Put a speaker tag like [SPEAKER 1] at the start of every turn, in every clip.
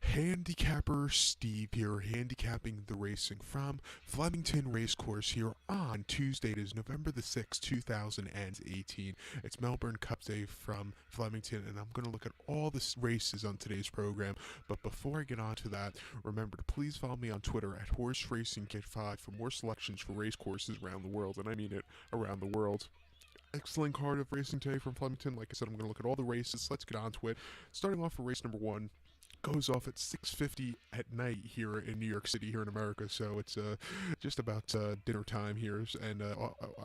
[SPEAKER 1] Handicapper Steve here, handicapping the racing from Flemington Racecourse here on Tuesday. It is November the 6th, 2018. It's Melbourne Cup Day from Flemington, and I'm going to look at all the races on today's program. But before I get on to that, remember to please follow me on Twitter at HorseRacingKid5 for more selections for race courses around the world, and I mean it, around the world. Excellent card of racing today from Flemington. Like I said, I'm going to look at all the races. Let's get on to it. Starting off for race number 1. Goes off at 6:50 at night here in New York City, here in America. So it's just about dinner time here, and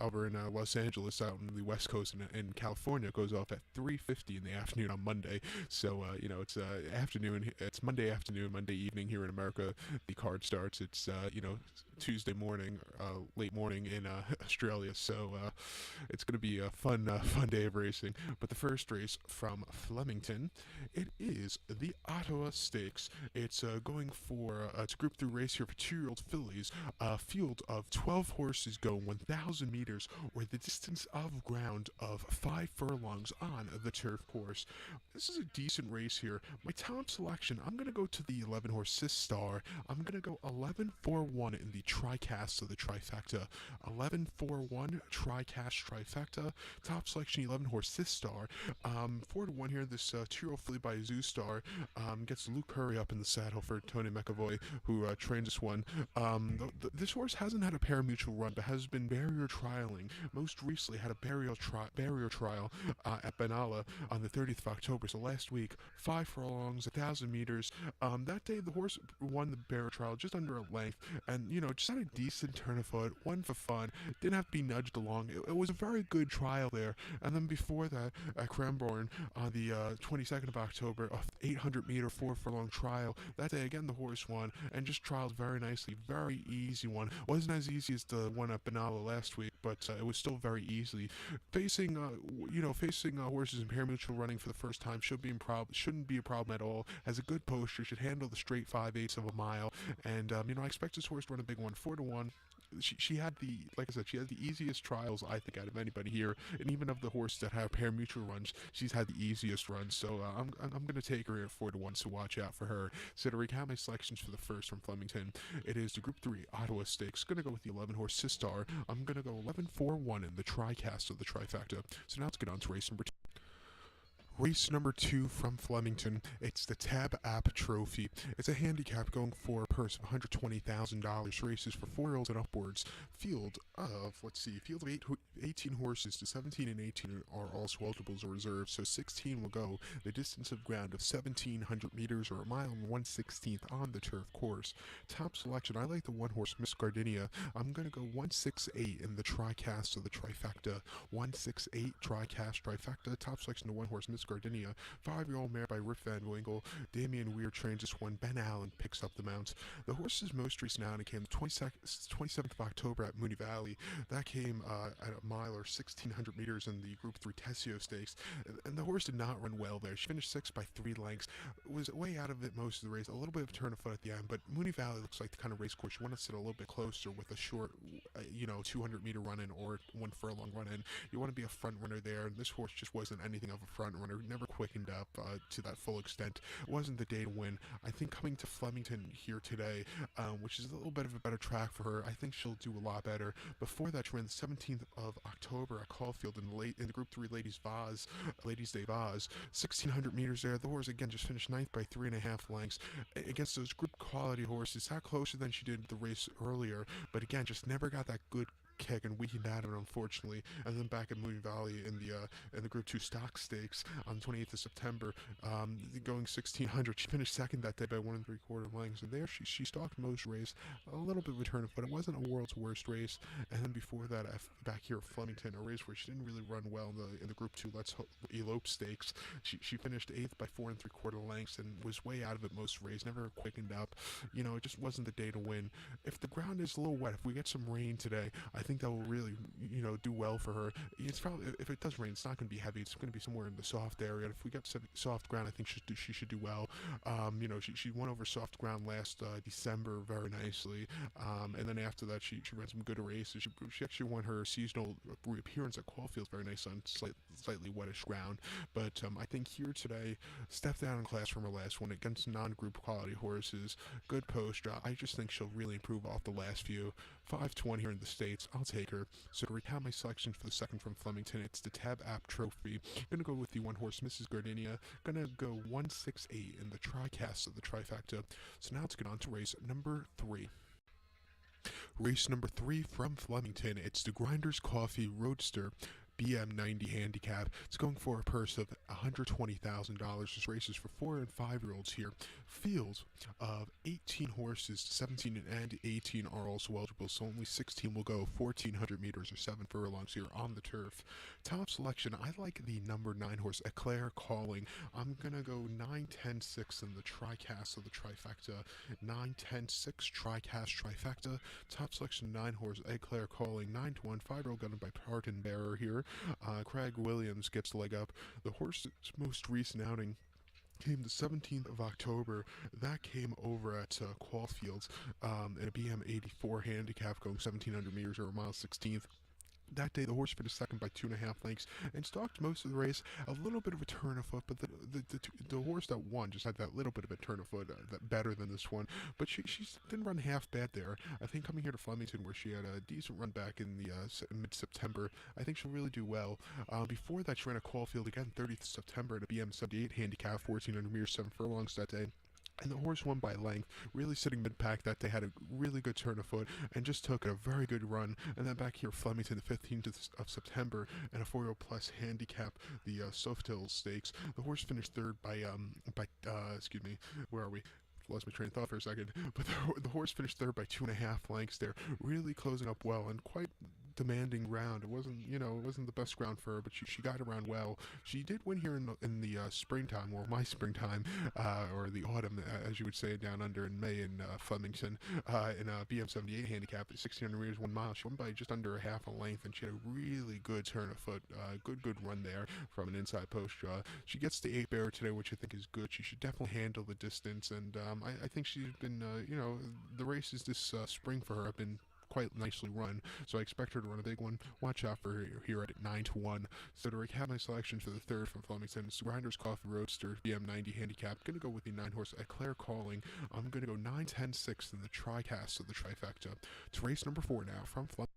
[SPEAKER 1] over in Los Angeles, out in the West Coast, in California, it goes off at 3:50 in the afternoon on Monday. So it's afternoon. It's Monday afternoon, Monday evening here in America. The card starts. It's Tuesday morning, late morning in Australia. So it's going to be a fun day of racing. But the first race from Flemington, it is the Ottawa Stakes. It's going for it's a Group 3 race here for 2-year-old fillies. A field of 12 horses go 1,000 meters, or the distance of ground of 5 furlongs on the turf course. This is a decent race here. My top selection, I'm going to go to the 11 horse Sistar. I'm going to go 11-4-1 in the TriCast of the trifecta. 11-4-1 TriCast trifecta. Top selection 11 horse Sistar. 4-1 here. This 2-year-old filly by Zoostar gets Luke Curry up in the saddle for Tony McAvoy, who trained this one. This horse hasn't had a pari-mutuel run, but has been barrier trialing. Most recently had a barrier trial at Benalla on the 30th of October. So last week, 5 furlongs, 1,000 meters. That day the horse won the barrier trial just under a length, and just had a decent turn of foot, one for fun. Didn't have to be nudged along. It was a very good trial there. And then before that, at Cranbourne on the 22nd of October, a 800-meter 4 furlong trial. That day again the horse won and just trialed very nicely. Very easy one. Wasn't as easy as the one at Benalla last week, but it was still very easy. Facing horses in pari-mutuel running for the first time shouldn't be a problem at all. Has a good posture, should handle the straight 5/8 of a mile, and I expect this horse to run a big one. 4-1. She had like I said, she had the easiest trials, I think, out of anybody here, and even of the horses that have pari-mutuel runs, she's had the easiest runs. So I'm going to take her at 4-1. So watch out for her. So to recap my selections for the first from Flemington, it is the Group 3 Ottawa Stakes. Going to go with the 11 horse Sistar. I'm going to go 11-4-1 in the TriCast of the trifecta. So now let's get on to race number 2. Race number 2 from Flemington, it's the Tab App Trophy. It's a handicap going for a purse of $120,000. Races for 4-year-olds and upwards. Field of 18 horses. To 17 and 18 are also eligibles or reserves, so 16 will go. The distance of ground of 1,700 meters, or a mile and 1/16 on the turf course. Top selection, I like the 1 horse Miss Gardenia. I'm going to go 1-6-8 in the TriCast of the trifecta. 1-6-8 TriCast trifecta. Top selection, the 1 horse Miss Gardenia. 5-year-old mare by Rip Van Winkle. Damian Weir trains this one. Ben Allen picks up the mount. The horse's most recent outing came the 27th of October at Mooney Valley. That came at a mile or 1,600 meters in the Group 3 Tessio Stakes. And the horse did not run well there. She finished 6th by 3 lengths. Was way out of it most of the race. A little bit of a turn of foot at the end, but Mooney Valley looks like the kind of race course you want to sit a little bit closer with a short, 200-meter run-in or 1 furlong run-in. You want to be a front runner there, and this horse just wasn't anything of a front runner. Never quickened up to that full extent. It wasn't the day to win. I think coming to Flemington here today, which is a little bit of a better track for her, I think she'll do a lot better. Before that, she ran the 17th of October at Caulfield in the Group 3 Ladies Day Vaz. 1,600 meters there. The horse again just finished 9th by 3.5 lengths against those group quality horses. Sat closer than she did the race earlier, but again just never got that good kick and weakened out of it, unfortunately. And then back at Mooney Valley in the Group 2 Stock Stakes on the 28th of September, going 1,600. She finished 2nd that day by 1 3/4 lengths. And there she stalked most race. A little bit of a turn, but it wasn't a world's worst race. And then before that, back here at Flemington, a race where she didn't really run well in the Group 2 Elope Stakes. She finished 8th by 4 3/4 lengths and was way out of it most race. Never quickened up. It just wasn't the day to win. If the ground is a little wet, if we get some rain today, I think that will really, do well for her. It's probably, if it does rain, it's not going to be heavy. It's going to be somewhere in the soft area. And if we get soft ground, I think she should do well. She won over soft ground last December very nicely. And then after that, she ran some good races. She actually won her seasonal reappearance at Caulfield very nice on slightly wettish ground. But I think here today, step down in class from her last one against non-group quality horses. Good post draw. I just think she'll really improve off the last few. 5-1 here in the States. I'll take her. So to recap my selection for the second from Flemington, it's the Tab App Trophy. Gonna go with the one horse Mrs. Gardenia. Gonna go 168 in the tricast of the trifecta. So now let's get on to race number 3. Race number 3 from Flemington, it's the Grinders Coffee Roadster BM90 Handicap. It's going for a purse of $120,000. This race is for 4 and 5-year-olds here. Fields of 18 horses, 17 and 18 are also eligible, so only 16 will go 1,400 meters or 7 furlongs here on the turf. Top selection, I like the number 9 horse, Eclair Calling. I'm going to go 9-10-6 in the tricast of the trifecta. 9-10-6 tricast trifecta. Top selection, 9 horse, Eclair Calling. 9-1, 5-year-old gunner by Pardon Bearer here. Craig Williams gets the leg up. The horse's most recent outing came the 17th of October. That came over at Caulfields in a BM84 handicap going 1,700 meters or a mile 16th. That day, the horse finished second by 2.5 lengths and stalked most of the race. A little bit of a turn of foot, but the horse that won just had that little bit of a turn of foot that better than this one. But she didn't run half bad there. I think coming here to Flemington, where she had a decent run back in the mid-September, I think she'll really do well. Before that, she ran at Caulfield again, 30th September, at a BM78 handicap, 1,400 meters, 7 furlongs that day. And the horse won by length, really sitting mid-pack that day, had a really good turn of foot, and just took a very good run. And then back here, Flemington, the 15th of September, and a 4-year-old plus handicap, the Softail Stakes. The horse finished third by where are we? Lost my train of thought for a second, but the horse finished third by 2.5 lengths there, really closing up well and quite demanding ground. It wasn't the best ground for her, but she got around well. She did win here in the springtime, or my springtime, or the autumn, as you would say, down under in May in Flemington, in a BM78 handicap at 1,600 meters, 1 mile. She won by just under a half a length, and she had a really good turn of foot, good run there from an inside post draw. She gets the 8 bearer today, which I think is good. She should definitely handle the distance, and I think she's been, the races this spring for her have been quite nicely run, so I expect her to run a big one. Watch out for her here at 9-1. So to recap my selections for the third from Flemington, it's Grinders Coffee Roadster BM90 handicap. Gonna go with the 9 horse Eclair Calling. I'm gonna go 9-10-6 in the tricast of the trifecta. It's race number 4 now from Flemington.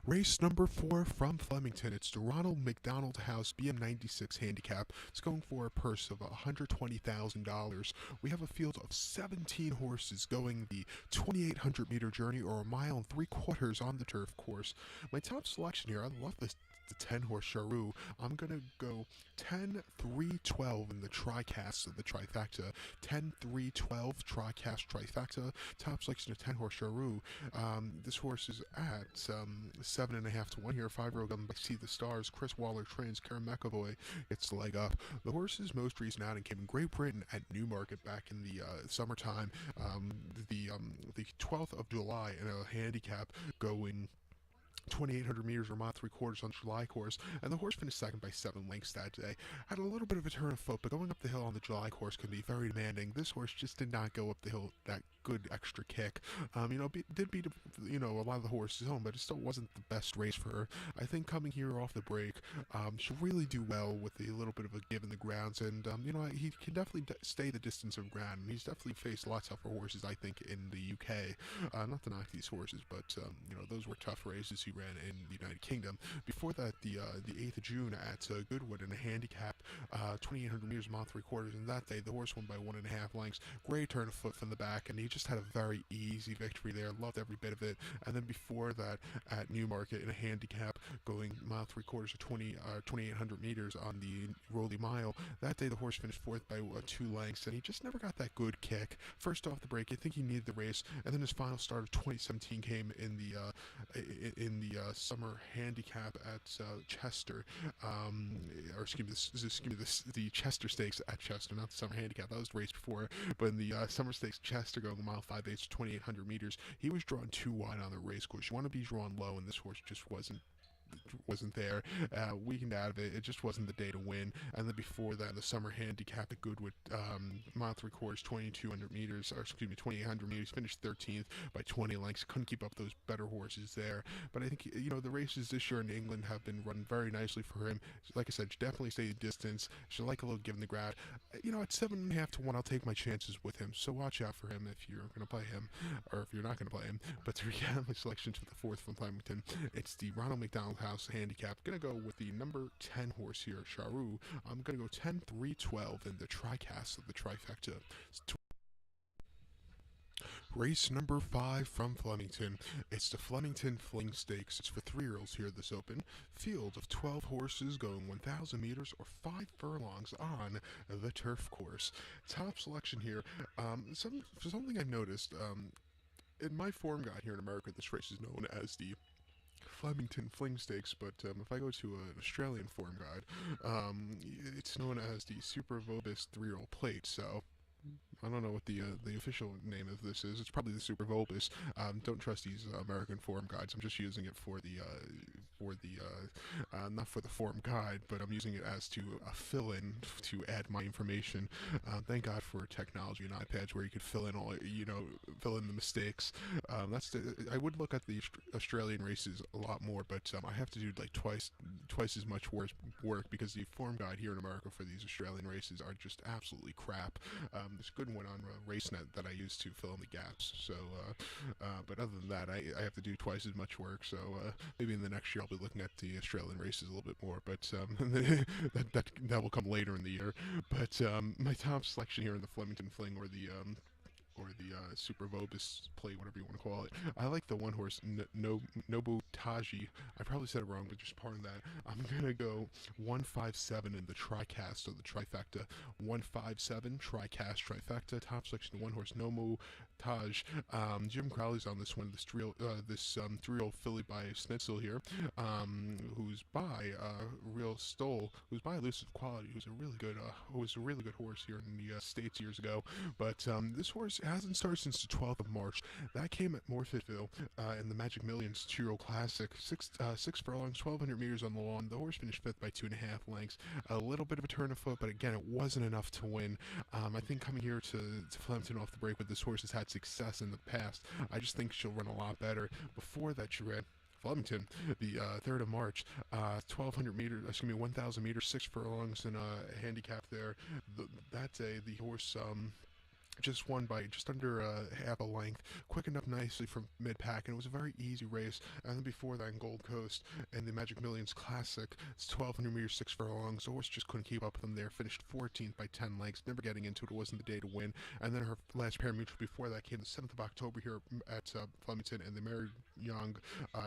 [SPEAKER 1] Race number 4 from Flemington, it's the Ronald McDonald House BM96 handicap. It's going for a purse of $120,000. We have a field of 17 horses going the 2,800 meter journey or a mile and 3/4 on the turf course. My top selection here, I love this. The 10 horse Charoo. I'm gonna go 10-3-12 in the tricast of the trifecta. 10-3-12 tricast trifecta. Top selection of 10 horse Charoo. This horse is at 7.5 to 1 here. 5-year-old gun by See the Stars. Chris Waller trains. Karen McAvoy gets the leg up. The horse's most recent outing came in Great Britain at Newmarket back in the summertime. The 12th of July in a handicap going 2,800 meters or mile 3/4 on the July course, and the horse finished second by 7 lengths that day. Had a little bit of a turn of foot, but going up the hill on the July course can be very demanding. This horse just did not go up the hill that good extra kick. Did beat a lot of the horses home, but it still wasn't the best race for her. I think coming here off the break, she'll really do well with a little bit of a give in the grounds, and he can definitely stay the distance of ground. And he's definitely faced a lot tougher horses, I think, in the UK. Not to knock these horses, but those were tough races he ran in the United Kingdom. Before that, the 8th of June at Goodwood in a handicap, 2,800 meters, mile 3/4, and that day the horse won by 1.5 lengths. Great turn of foot from the back, and he just had a very easy victory there. Loved every bit of it. And then before that, at Newmarket in a handicap, going mile 3/4 or 2,800 meters on the Rolly Mile. That day the horse finished 4th by 2 lengths, and he just never got that good kick. First off the break, I think he needed the race, and then his final start of 2017 came in the the summer handicap at Chester, or excuse me, the Chester Stakes at Chester, not the summer handicap. That was the race before, but in the summer stakes, Chester going a mile 5/8, 2,800 meters. He was drawn too wide on the race course. You want to be drawn low, and this horse just wasn't there. Weekend out of it, it just wasn't the day to win. And then before that, the summer handicap at Goodwood, mile 3/4, 2,200 meters, or excuse me, 2,800 meters, finished 13th by 20 lengths. Couldn't keep up those better horses there. But I think, the races this year in England have been run very nicely for him. Like I said, should definitely stay distance. Should like a little give him the grab. At 7.5 to 1, I'll take my chances with him. So watch out for him if you're going to play him, or if you're not going to play him. But to recap my selections for the fourth from Flemington, it's the Ronald McDonald House handicap. Gonna go with the number 10 horse here, Charu. I'm gonna go 10, 3, 12 in the tricast of the trifecta. Race number 5 from Flemington. It's the Flemington Fling Stakes. It's for 3-year-olds here this open. Field of 12 horses going 1,000 meters or 5 furlongs on the turf course. Top selection here. Something I've noticed. In my form guide here in America, this race is known as the Flemington Fling Stakes, but if I go to an Australian form guide, it's known as the Superfecta 3-year-old plate. So I don't know what the official name of this is. It's probably the Super Volbus. Don't trust these American form guides. I'm just using it for the not for the form guide, but I'm using it as to fill in to add my information. Thank God for technology and iPads where you could fill in fill in the mistakes. I would look at the Australian races a lot more, but I have to do like twice as much work because the form guide here in America for these Australian races are just absolutely crap. There's a good one on RaceNet that I use to fill in the gaps. So, but other than that, I have to do twice as much work. So maybe in the next year I'll be looking at the Australian races a little bit more. But that will come later in the year. But my top selection here in the Flemington Fling or the Super Vobis play, whatever you want to call it. I like the one horse Nobutaji. I probably said it wrong, but just pardon that. I'm gonna go 157 in the tricast of the trifecta. 157 tricast trifecta. Top selection, one horse Nomu Taj. Jim Crowley's on this one. This 3-year-old filly by Snitzel here, who's by Real Stole, who's by Elusive Quality, who's a really good horse here in the States years ago. But this horse hasn't started since the 12th of March. That came at Morfettville in the Magic Millions 2-year-old Classic. 6 furlongs, 1,200 meters on the lawn. The horse finished 5th by 2.5 lengths. A little bit of a turn of foot, but again, it wasn't enough to win. I think coming here to Flemington off the break with this horse has had success in the past. I just think she'll run a lot better. Before that, she ran Flemington, the 3rd of March, 1,000 meters, 6 furlongs in a handicap there. That day, the horse just won by just under half a length, quickened up nicely from mid-pack, and it was a very easy race. And then before that in Gold Coast and the Magic Millions Classic, it's 1,200 meters, 6 furlongs. The horse just couldn't keep up with them there, finished 14th by 10 lengths, never getting into it. It wasn't the day to win. And then her last pari-mutuel before that came the 7th of October here at Flemington and the Mary Young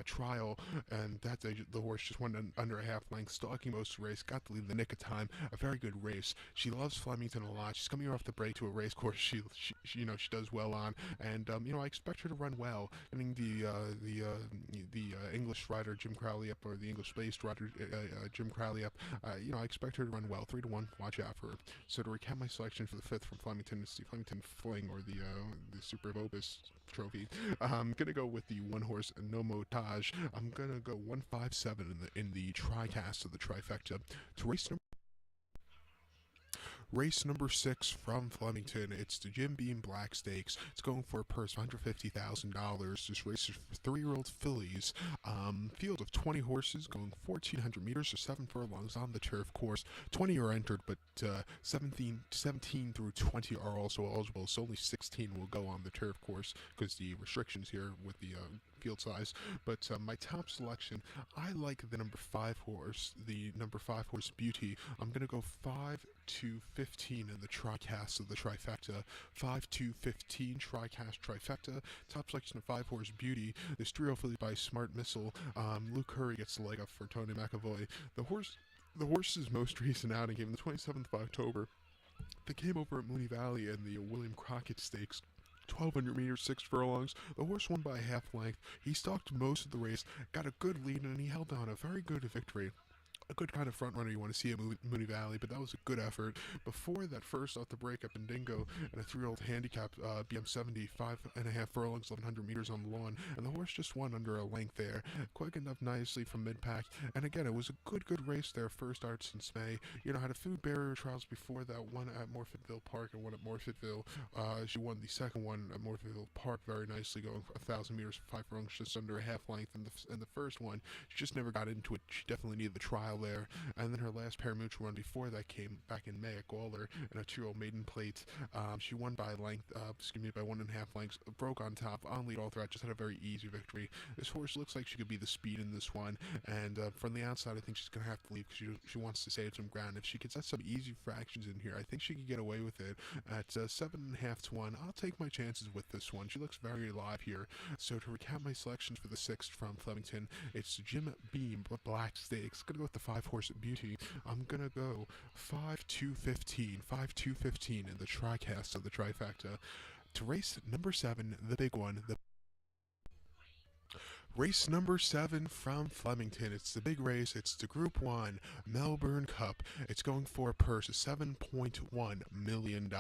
[SPEAKER 1] trial, and that day the horse just won under a half length, stalking most of the race, got the lead in the nick of time. A very good race. She loves Flemington a lot. She's coming here off the break to a race course she does well on, and I expect her to run well. Getting the English rider Jim Crowley up, or the English-based rider Jim Crowley up, I expect her to run well. 3 to 1. Watch out for her. So to recap my selection for the 5th from Flemington, it's the Flemington Fling or the Super Vobis Trophy. I'm gonna go with the one horse Nomo Taj. I'm gonna go 157 in the tricast of the trifecta. To race number 6 from Flemington, it's the Jim Beam Black Stakes. It's going for a purse of $150,000. This race is for 3-year-old fillies. Field of 20 horses going 1,400 meters or 7 furlongs on the turf course. 20 are entered, but 17 through 20 are also eligible, so only 16 will go on the turf course because the restrictions here with the field size. But my top selection, I like the number 5 horse, Beauty. I'm going to go 5 to 15 in the tricast of the trifecta. 5 to 15 tricast trifecta. Top selection of 5 horse Beauty. This trio filly by Smart Missile. Luke Curry gets the leg up for Tony McAvoy. The horse's most recent outing came the 27th of October. They came over at Mooney Valley in the William Crockett Stakes. 1,200 meters, 6 furlongs. The horse won by a half length. He stalked most of the race, got a good lead, and he held on a very good victory. A good kind of front runner you want to see at Mooney Valley, but that was a good effort. Before that, first off the break up in Dingo, and a 3-year-old handicap BM70, 5.5 furlongs, 1,100 meters on the lawn, and the horse just won under a length there. Quickened up nicely from mid-pack, and again, it was a good race there, first start since May. Had a food barrier trials before that, one at Morfettville Park and one at Morfettville. She won the second one at Morfettville Park very nicely, going 1,000 meters, 5 furlongs, just under a half length. In the first one, she just never got into it. She definitely needed the trial there. And then her last parimutuel run before that came back in May at Gawler in a 2-year-old maiden plate. She won by by 1.5 lengths, broke on top, on lead all throughout, just had a very easy victory. This horse looks like she could be the speed in this one, and from the outside, I think she's going to have to leave because she wants to save some ground. If she could set some easy fractions in here, I think she could get away with it. At 7.5 to 1, I'll take my chances with this one. She looks very alive here. So to recap my selections for the 6th from Flemington, it's Jim Beam, Black Stakes. Gonna go with the 5-horse Beauty. I'm gonna go 5-2-15, 5-2-15 in the tricast of the trifecta. To race number 7, the big one, race number 7 from Flemington. It's the big race. It's the Group 1 Melbourne Cup. It's going for a purse of $7.1 million.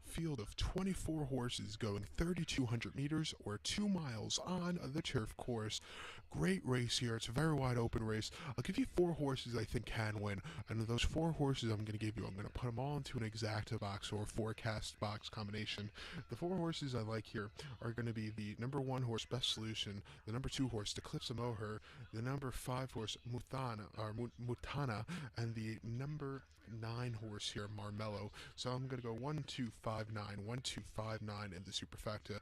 [SPEAKER 1] Field of 24 horses going 3,200 meters or 2 miles on the turf course. Great race here. It's a very wide open race. I'll give you 4 horses I think can win. And those 4 horses I'm going to give you, I'm going to put them all into an exacta box or forecast box combination. The 4 horses I like here are going to be the number 1 horse, Best Solution, the number 2 horse, Eclipse of Moher, the number 5 horse, Mutana, and the number 9 horse here, Marmello. So I'm going to go 1-2-5-9, 1-2-5-9 in the superfecta.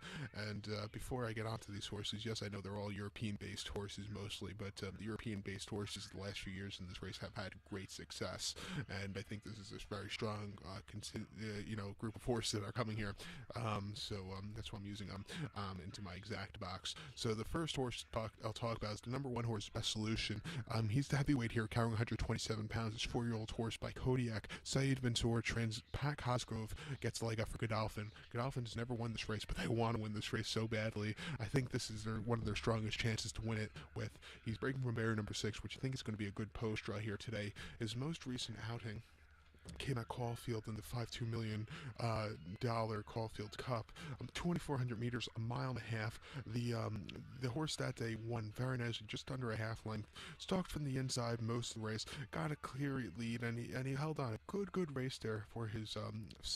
[SPEAKER 1] And before I get onto these horses, yes, I know they're all European-based horses mostly, but the European-based horses the last few years in this race have had great success. And I think this is a very strong, group of horses that are coming here. So that's why I'm using them into my exact box. So the first horse I'll talk about is the number 1 horse, Best Solution. He's the heavyweight here, carrying 127 pounds. It's 4-year-old horse by Kodiak. Saeed Ventura trains Pat Cosgrove, gets the leg up for Godolphin. Godolphin has never won this race, but they want to win this race so badly. I think this is one of their strongest chances to win it with. He's breaking from barrier number 6, which I think is going to be a good post draw here today. His most recent outing came at Caulfield in the $5.2 million Caulfield Cup. 2,400 meters, a mile and a half. The horse that day won very nicely, just under a half length. Stalked from the inside most of the race, got a clear lead, and he held on a good race there for his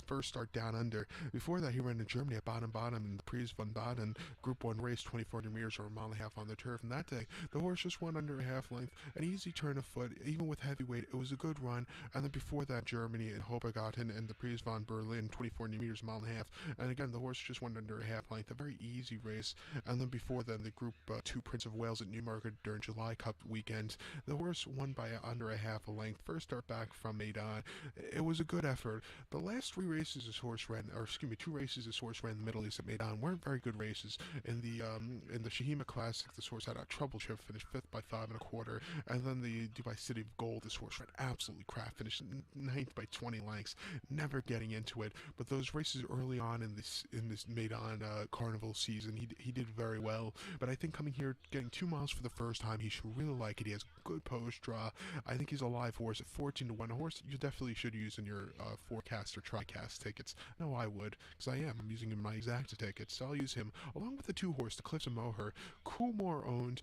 [SPEAKER 1] first start down under. Before that, he ran in Germany at bottom in the Prix van Baden Group 1 race, 2,400 meters or a mile and a half on the turf. And that day, the horse just won under a half length, an easy turn of foot, even with heavyweight. It was a good run. And then before that, Germany and Hobergarten and the Prix van Berlin, 2,400 meters, mile and a half. And again, the horse just went under a half length, a very easy race. And then before then, the Group 2 Prince of Wales at Newmarket during July Cup weekend, the horse won by under a half a length. First start back from Maidan. It was a good effort. The last 3 races this horse ran, 2 races this horse ran in the Middle East at Maidan weren't very good races. In the Shahima Classic, this horse had a trouble chip, finished 5th by 5 1/4. And then the Dubai City of Gold, this horse ran absolutely crap, finished 9th by 20 lengths, never getting into it. But those races early on in this Maidan Carnival season, he did very well. But I think coming here, getting 2 miles for the first time, he should really like it. He has good post draw. I think he's a live horse at 14 to 1. A horse you definitely should use in your forecast or tricast tickets. No, I would, because I'm using him in my exacta tickets. So I'll use him along with the 2 horse, the Cliffs of Moher. Coolmore owned.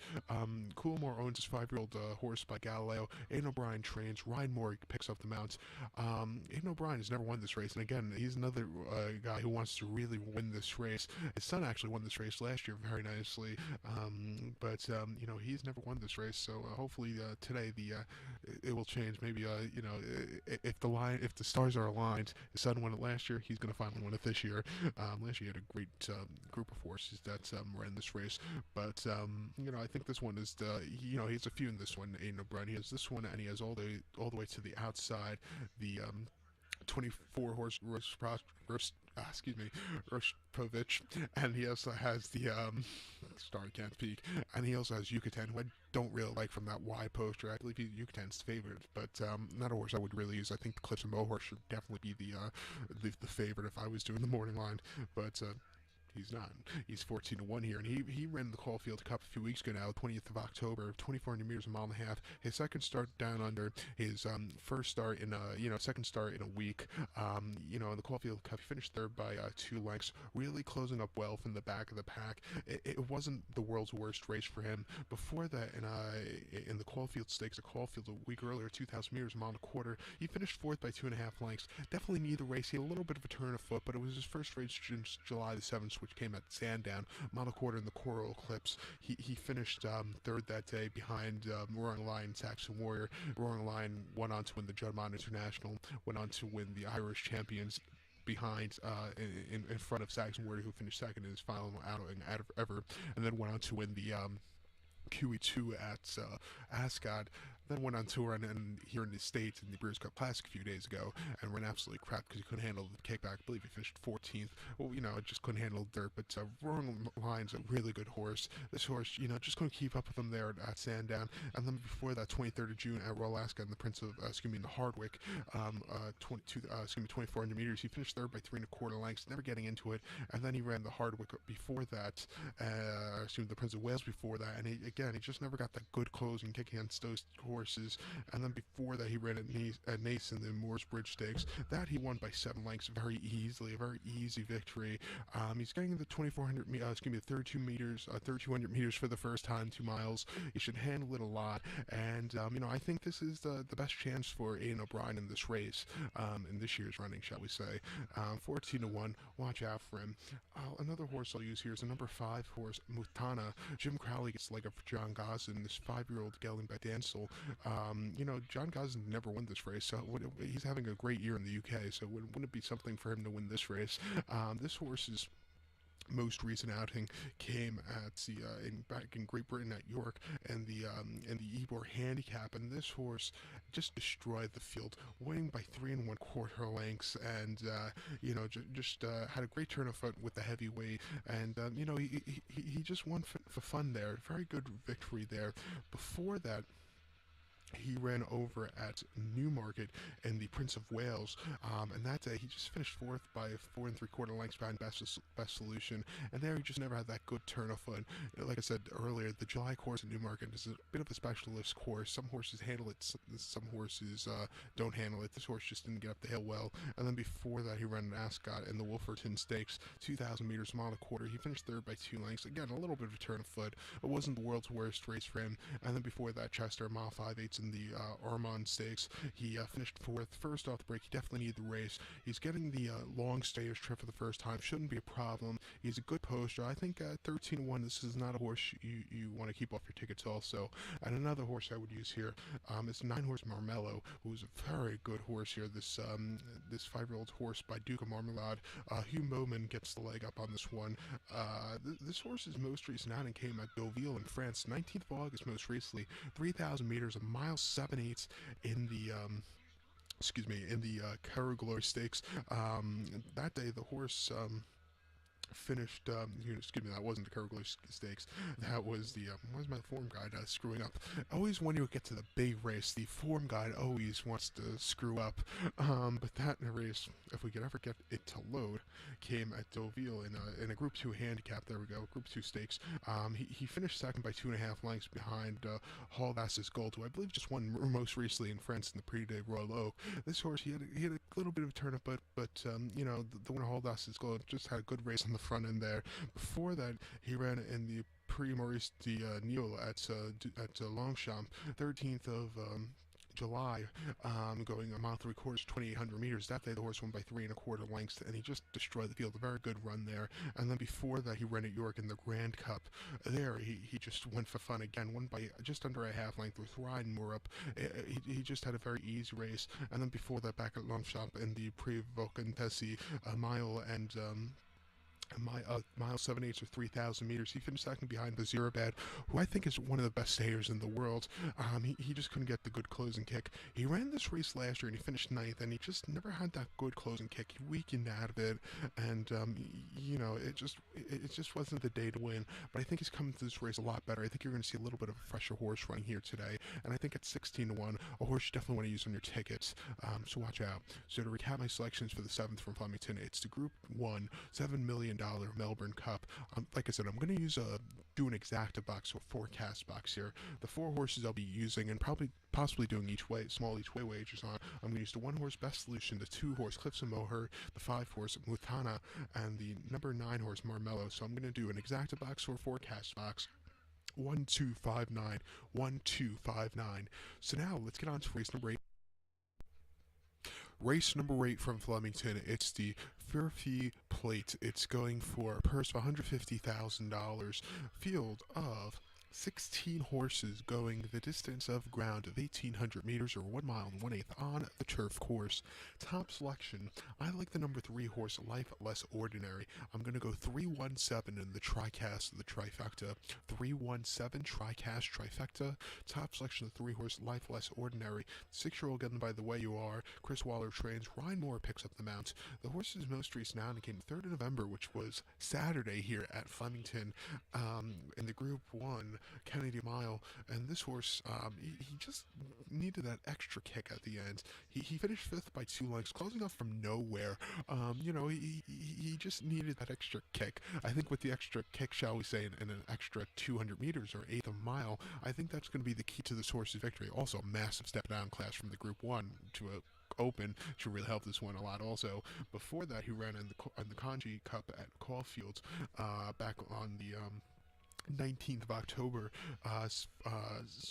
[SPEAKER 1] Coolmore owns his 5-year-old horse by Galileo. Aidan O'Brien trains. Ryan Moore picks up the mount. Aidan O'Brien has never won this race, and again, he's another guy who wants to really win this race. His son actually won this race last year very nicely, but he's never won this race. So hopefully today it will change. Maybe if the stars are aligned, his son won it last year. He's going to finally win it this year. Last year he had a great group of horses that ran this race, but I think this one is he has a few in this one. Aidan O'Brien, he has this one, and he has all the way to the outside. The 24 horse Rospovich, and he also has the Star Can't Peak, and he also has Yucatan, who I don't really like from that Y poster. I believe Yucatan's favorite, but not a horse I would really use. I think the Cliffs of Moher should definitely be the favorite if I was doing the morning line, but He's not. He's 14-1 here, and he ran the Caulfield Cup a few weeks ago now, 20th of October, 2,400 meters, a mile and a half. His second start down under, his first start in second start in a week. In the Caulfield Cup, he finished third by 2 lengths, really closing up well from the back of the pack. It wasn't the world's worst race for him. Before that, in the Caulfield Stakes, the Caulfield a week earlier, 2,000 meters, a mile and a quarter, he finished fourth by 2.5 lengths. Definitely neither race. He had a little bit of a turn of foot, but it was his first race since July the 7th, which came at Sandown, mile and a quarter in the Coral Eclipse. He finished third that day behind Roaring Lion, Saxon Warrior. Roaring Lion went on to win the Juddmonte International, went on to win the Irish Champions behind in front of Saxon Warrior, who finished second in his final outing ever, and then went on to win the QE2 at Ascot. Then went on tour and here in the States in the Breeders' Cup Classic a few days ago and ran absolutely crap because he couldn't handle the kickback. I believe he finished 14th. Well, just couldn't handle dirt. But Roaring Lion's a really good horse. This horse, just couldn't keep up with him there at Sandown. And then before that, 23rd of June at Royal Ascot in the in the Hardwick, 2,400 meters. He finished third by 3.25 lengths, never getting into it. And then he ran the Hardwick before that, the Prince of Wales before that. And he just never got that good closing kick against those horses. And then before that, he ran at Nace in the Moores Bridge Stakes. That he won by 7 lengths very easily, a very easy victory. He's getting the 32 meters, 3,200 meters for the first time, 2 miles. He should handle it a lot, and I think this is the best chance for Aidan O'Brien in this race, in this year's running, shall we say. 14-1. Watch out for him. Another horse I'll use here is the number 5 horse, Mutana. Jim Crowley gets the leg up for John Gosden, this 5-year-old gelding by Dancel. John Gosden never won this race, so he's having a great year in the UK, so wouldn't it be something for him to win this race? This horse's most recent outing came at back in Great Britain at York and the Ebor Handicap, and this horse just destroyed the field, winning by 3.25 lengths, and had a great turn of foot with the heavyweight, and he just won for fun there. Very good victory there. Before that, he ran over at Newmarket in the Prince of Wales, and that day he just finished fourth by 4.75 lengths behind Best Solution, and there he just never had that good turn of foot. Like I said earlier, the July course at Newmarket is a bit of a specialist course. Some horses handle it, some horses don't handle it. This horse just didn't get up the hill well, and then before that he ran an Ascot in the Wolferton Stakes, 2,000 meters, mile and a quarter. He finished third by 2 lengths. Again, a little bit of a turn of foot. It wasn't the world's worst race for him, and then before that, Chester, mile 5/8 in the Armand Stakes. He finished fourth. First off the break, he definitely needed the race. He's getting the long stayers trip for the first time. Shouldn't be a problem. He's a good poster. I think 13-1, this is not a horse you want to keep off your tickets also. And another horse I would use here is 9-horse Marmello, who's a very good horse here. This 5-year-old horse by Duke of Marmalade. Hugh Moman gets the leg up on this one. This horse's most recent outing came at Deauville in France, 19th of August most recently, 3,000 meters, a mile 7/8 in the Caraglory Stakes. That day the horse finished, that wasn't the Caraglory Stakes, that was the, why is my form guide screwing up? Always when you get to the big race, the form guide always wants to screw up, but that race, if we could ever get it to load, came at Deauville in a Group 2 handicap. There we go, Group 2 Stakes. He finished second by 2.5 lengths behind Hall d'Assa's Gold, who I believe just won most recently in France in the Prix de Royal Oak. This horse, he had a little bit of a turn up, but the winner Hall d'Assa's Gold just had a good race on the front end there. Before that, he ran in the Prix Maurice de Niel at Longchamp, 13th of July, going a mile 3/4, 2,800 meters. That day the horse won by 3.25 lengths, and he just destroyed the field. A very good run there. And then before that, he ran at York in the Grand Cup. There, he just went for fun again, won by just under a half length with Ryan Moore. He just had a very easy race. And then before that, back at Longchamp in the Prix Vaucantesi, a mile and mile 7/8 or 3,000 meters. He finished second behind Bazirabad, who I think is one of the best stayers in the world. He just couldn't get the good closing kick. He ran this race last year and he finished 9th, and he just never had that good closing kick. He weakened out of it, and it just wasn't the day to win. But I think he's coming to this race a lot better. I think you're going to see a little bit of a fresher horse running here today, and I think at 16-1, a horse you definitely want to use on your tickets. So watch out. So to recap my selections for the 7th from Flemington, it's the Group 1, $7 million Melbourne Cup. Like I said, I'm going to do an exacta box or forecast box here. The 4 horses I'll be using and possibly doing small each way wagers on. I'm going to use the 1 horse Best Solution, the 2 horse Cliffs and Moher, the 5 horse Mutana, and the number 9 horse Marmello. So I'm going to do an exacta box or forecast box. 1259, 1259. So now let's get on to race number 8. Race number 8 from Flemington, it's the Furphy Plate. It's going for a purse of $150,000. Field of 16 horses going the distance of ground of 1,800 meters or 1 mile and 1/8 on the turf course. Top selection, I like the number 3 horse Life Less Ordinary. I'm going to go 317 in the tricast of the trifecta. 317 tricast trifecta. Top selection of 3 horse Life Less Ordinary. 6-year-old Getting By the Way You Are. Chris Waller trains. Ryan Moore picks up the mount. The horse's most recent outing came 3rd of November, which was Saturday here at Flemington in the Group 1 Kennedy Mile, and this horse, he just needed that extra kick at the end. He finished 5th by 2 lengths, closing off from nowhere. He just needed that extra kick. I think with the extra kick, shall we say, in an extra 200 meters or 1/8 of a mile, I think that's going to be the key to this horse's victory. Also, a massive step down class from the Group 1 to a Open should really help this one a lot. Also, before that, he ran in the Conji Cup at Caulfield back on the 19th of October,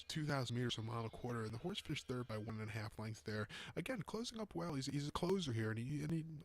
[SPEAKER 1] 2,000 meters, a mile and a quarter, and the horse finished 3rd by 1.5 lengths there. Again, closing up well. He's a closer here, and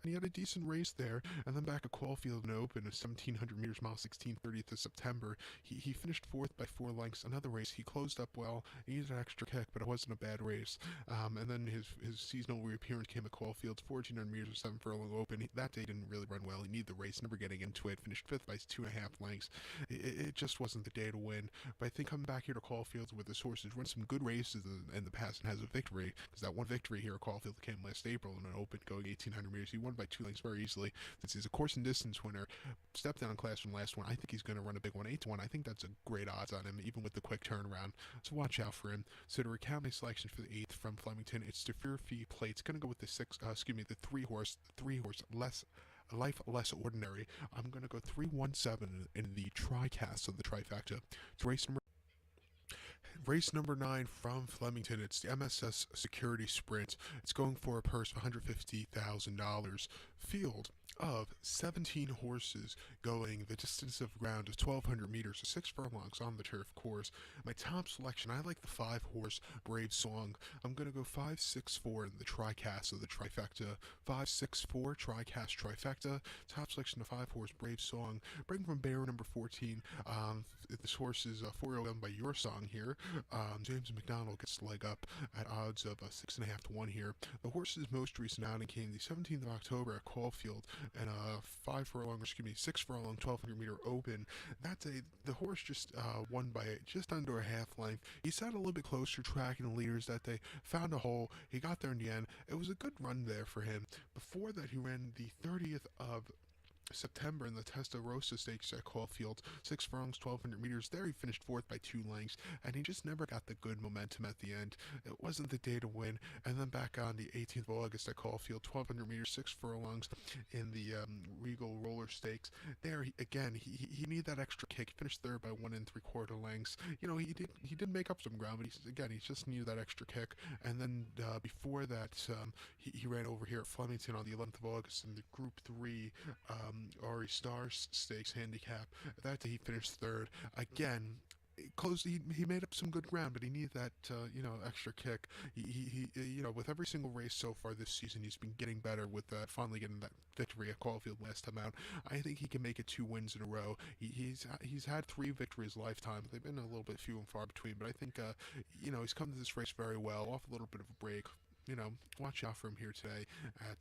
[SPEAKER 1] he had a decent race there. And then back at Caulfield and Open, a 1,700 meters, mile 16, 30th of September, he finished 4th by 4 lengths. Another race, he closed up well. He needed an extra kick, but it wasn't a bad race. And then his seasonal reappearance came at Caulfield, 1,400 meters, or 7 furlong Open. That day didn't really run well. He needed the race, never getting into it. Finished 5th by 2.5 lengths. It just wasn't the day to win, but I think coming back here to Caulfield with this horse has run some good races in the past and has a victory, because that one victory here at Caulfield came last April in an Open going 1,800 meters. He won by 2 lengths very easily. Since he's a course and distance winner, step down class from last one, I think he's going to run a big one, 8-1. I think that's a great odds on him, even with the quick turnaround. So watch out for him. So to recount my selection for the 8th from Flemington, it's the Furphy Plate. It's going to go with the 3 horse Life Less Ordinary. I'm going to go 317 in the tricast of the trifecta. It's race number 9 from Flemington. It's the MSS Security Sprint. It's going for a purse of $150,000. Field of 17 horses going the distance of ground of 1,200 meters or 6 furlongs on the turf course. My top selection, I like the 5 horse Brave Song. I'm going to go 564 in the tricast of the trifecta. 564 tricast trifecta. Top selection of 5 horse Brave Song. Bring from bear number 14. This horse is 4-year-old by Your Song here. James McDonald gets the leg up at odds of 6.5 to 1 here. The horse's most recent outing came the 17th of October at Caulfield and a 6 furlong, 1,200 meter Open. That day, the horse just won by just under a half length. He sat a little bit closer, tracking the leaders that day, found a hole. He got there in the end. It was a good run there for him. Before that, he ran the 30th of September in the Roadster Stakes at Caulfield, 6 furlongs, 1,200 meters. There he finished 4th by 2 lengths, and he just never got the good momentum at the end. It wasn't the day to win. And then back on the 18th of August at Caulfield, 1,200 meters, 6 furlongs in the Regal Roller Stakes. There, he needed that extra kick. He finished 3rd by 1 3/4 lengths. He did make up some ground, but he just needed that extra kick. And then before that, he ran over here at Flemington on the 11th of August in the Group 3 Ari Star Stakes Handicap. That day he finished 3rd. Again, he made up some good ground, but he needed that extra kick. He with every single race so far this season, he's been getting better with finally getting that victory at Caulfield last time out. I think he can make it 2 wins in a row. He's had 3 victories lifetime. They've been a little bit few and far between, but I think he's come to this race very well, off a little bit of a break. Watch out for him here today at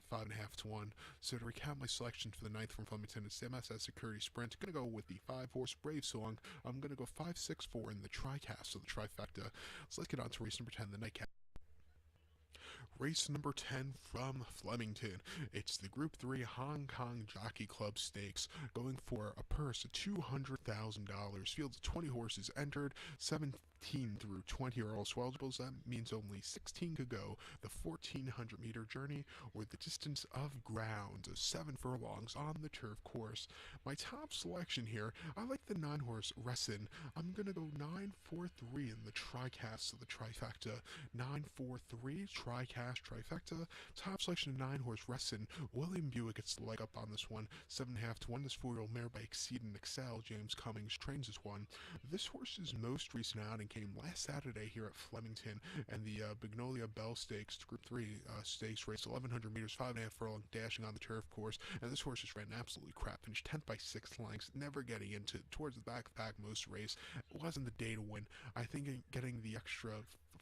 [SPEAKER 1] 5.5 to 1. So to recount my selection for the 9th from Flemington, it's the MSS Security Sprint. I'm going to go with the 5 horse Brave Song. I'm going to go 564 in the tricast of the trifecta. So let's get on to race number 10, the nightcap. Race number 10 from Flemington. It's the Group 3 Hong Kong Jockey Club Stakes, going for a purse of $200,000. Field of 20 horses entered, 17 through 20 are also eligible. So that means only 16 could go the 1,400-meter journey, or the distance of ground of 7 furlongs on the turf course. My top selection here, I like the 9-horse Ressin. I'm going to go 9-4-3 in the tricast of the trifecta. 9-4-3, tricast, trifecta. Top selection of 9-horse Ressin. William Buick gets the leg up on this one. 7.5 to 1. This 4-year-old mare by Exceed and Excel. James Cummings trains this one. This horse's most recent outing came last Saturday here at Flemington, and the Magnolia Bell Stakes, Group 3 stakes race, 1,100 meters, 5.5 furlong, dashing on the turf course, and this horse just ran absolutely crap. Finished 10th by 6 lengths, never getting into towards the back of the pack most race. It wasn't the day to win. I think getting the extra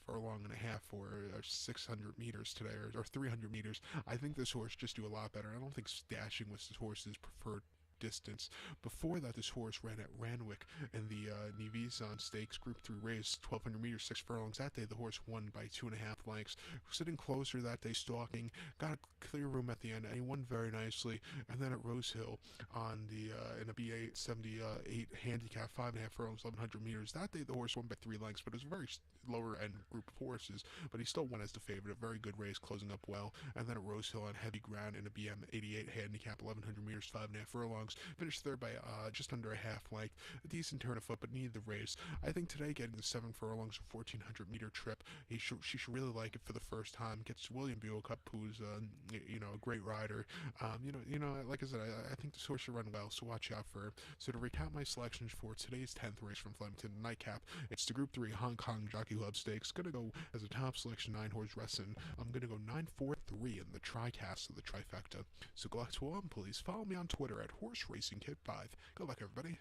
[SPEAKER 1] furlong and a half or 600 meters today, or 300 meters, I think this horse just do a lot better. I don't think dashing was this horse's preferred distance. Before that, this horse ran at Ranwick in the Nivisan Stakes Group 3 race, 1,200 meters, 6 furlongs. That day, the horse won by 2.5 lengths. Sitting closer that day, stalking, got a clear room at the end, and he won very nicely. And then at Rose Hill on the in a B8 78 handicap, 5.5 furlongs, 1,100 meters. That day, the horse won by 3 lengths, but it was a very lower end group of horses, but he still won as the favorite. A very good race, closing up well. And then at Rose Hill on heavy ground in a BM 88 handicap, 1,100 meters, 5.5 furlongs. Finished third by just under a half length. A decent turn of foot, but needed the race. I think today, getting the 7 furlongs, a 1,400 meter trip, she should really like it for the first time. Gets William Buick up, who's a great rider. Like I said, I think this horse should run well, so watch out for her. So to recap my selections for today's 10th race from Flemington Nightcap, it's the Group 3 Hong Kong Jockey Club Stakes. Gonna go as a top selection 9-horse Ressin. I'm gonna go 9-4-3 in the tricast of the trifecta. So good luck to all, and please follow me on Twitter at Horse Racing Kid 5. Good luck, everybody.